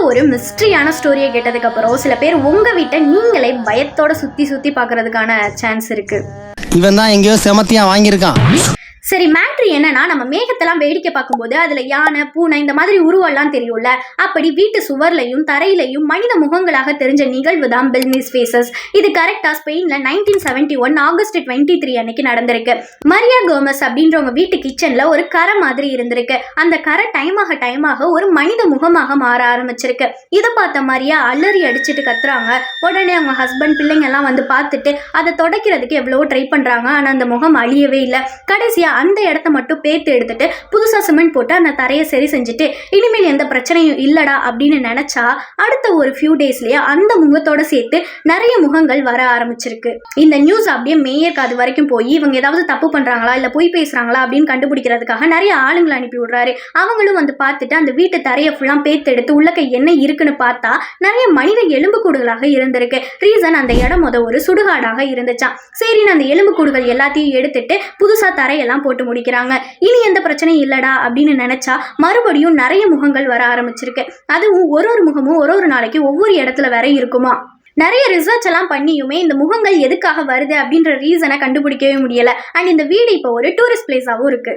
ஒரு மிஸ்ட்ரியான ஸ்டோரியை கேட்டதுக்கு அப்புறம் சில பேர் உங்க வீட்டை நீங்களே பயத்தோட சுத்தி பார்க்கறதுக்கான சான்ஸ் இருக்கு. இவன் தான் எங்கேயோ செமத்தியா வாங்கியிருக்கான். சரி, மேட்ரு என்னன்னா, நம்ம மேகத்தெல்லாம் வேடிக்கை பார்க்கும்போது அதுல யானை, பூனை இந்த மாதிரி உருவெல்லாம் தெரியும்ல. அப்படி வீட்டு சுவர்லையும் தரையிலையும் மனித முகங்களாக தெரிஞ்ச நிகழ்வு தான் பெல்னிஸ் ஃபேசஸ். இது கரெக்டா ஸ்பெயின்ல 1971 ஆகஸ்ட் 23 அன்னைக்கு நடந்திருக்கு. மரியா கோமஸ் அப்படின்றவங்க வீட்டு கிச்சன்ல ஒரு கரை மாதிரி இருந்திருக்கு. அந்த கரை டைம் ஆக ஒரு மனித முகமாக மாற ஆரம்பிச்சிருக்கு. இதை பார்த்த மரியா அலறி அடிச்சுட்டு கத்துறாங்க. உடனே அவங்க ஹஸ்பண்ட், பிள்ளைங்க எல்லாம் வந்து பார்த்துட்டு அதை தொடக்கிறதுக்கு எவ்வளவோ ட்ரை பண்றாங்க. ஆனா அந்த முகம் அழியவே இல்லை. கடைசியா அந்த இடத்த மட்டும் பேத்து எடுத்துட்டு புதுசா சிமெண்ட் போட்டு அந்த தரையை சரி செஞ்சுட்டு இனிமேல் எந்த பிரச்சனையும் இல்லடா அப்படின்னு நினைச்சா அடுத்த ஒரு ஃபியூ டேஸ்லயே அந்த முகத்தோட சேர்த்து நிறைய முகங்கள் வர ஆரம்பிச்சிருக்கு. இந்த நியூஸ் அப்படியே மேயர் காது வரைக்கும் போய் இவங்க ஏதாவது தப்பு பண்றாங்களா இல்ல பொய் பேசுறாங்களா அப்படின்னு கண்டுபிடிக்கிறதுக்காக நிறைய ஆளுங்களை அனுப்பி விடுறாரு. அவங்களும் வந்து பார்த்துட்டு அந்த வீட்டு தரையை ஃபுல்லா பேத்து எடுத்து உள்ளக்க என்ன இருக்குன்னு பார்த்தா நிறைய மனித எலும்பு கூடுகளாக இருந்திருக்கு. ரீசன், அந்த இடம் ஒரு சுடுகாடாக இருந்துச்சான். சரின்னு அந்த எலும்பு கூடுகள் எல்லாத்தையும் எடுத்துட்டு புதுசா தரையெல்லாம் போட்டு முடிக்கிறாங்க. இனி எந்த பிரச்சனையும் இல்லடா அப்படின்னு நினைச்சா மறுபடியும் நிறைய முகங்கள் வர ஆரம்பிச்சிருக்கு. அதுவும் ஒரு முகமும் ஒரு நாளைக்கு ஒவ்வொரு இடத்துல வேற இருக்குமா. நிறைய ரிசர்ச் எல்லாம் பண்ணியுமே இந்த முகங்கள் எதுக்காக வருது அப்படின்ற ரீசனை கண்டுபிடிக்கவே முடியல. அண்ட் இந்த வீடு இப்போ ஒரு டூரிஸ்ட் பிளேஸாகவும் இருக்கு.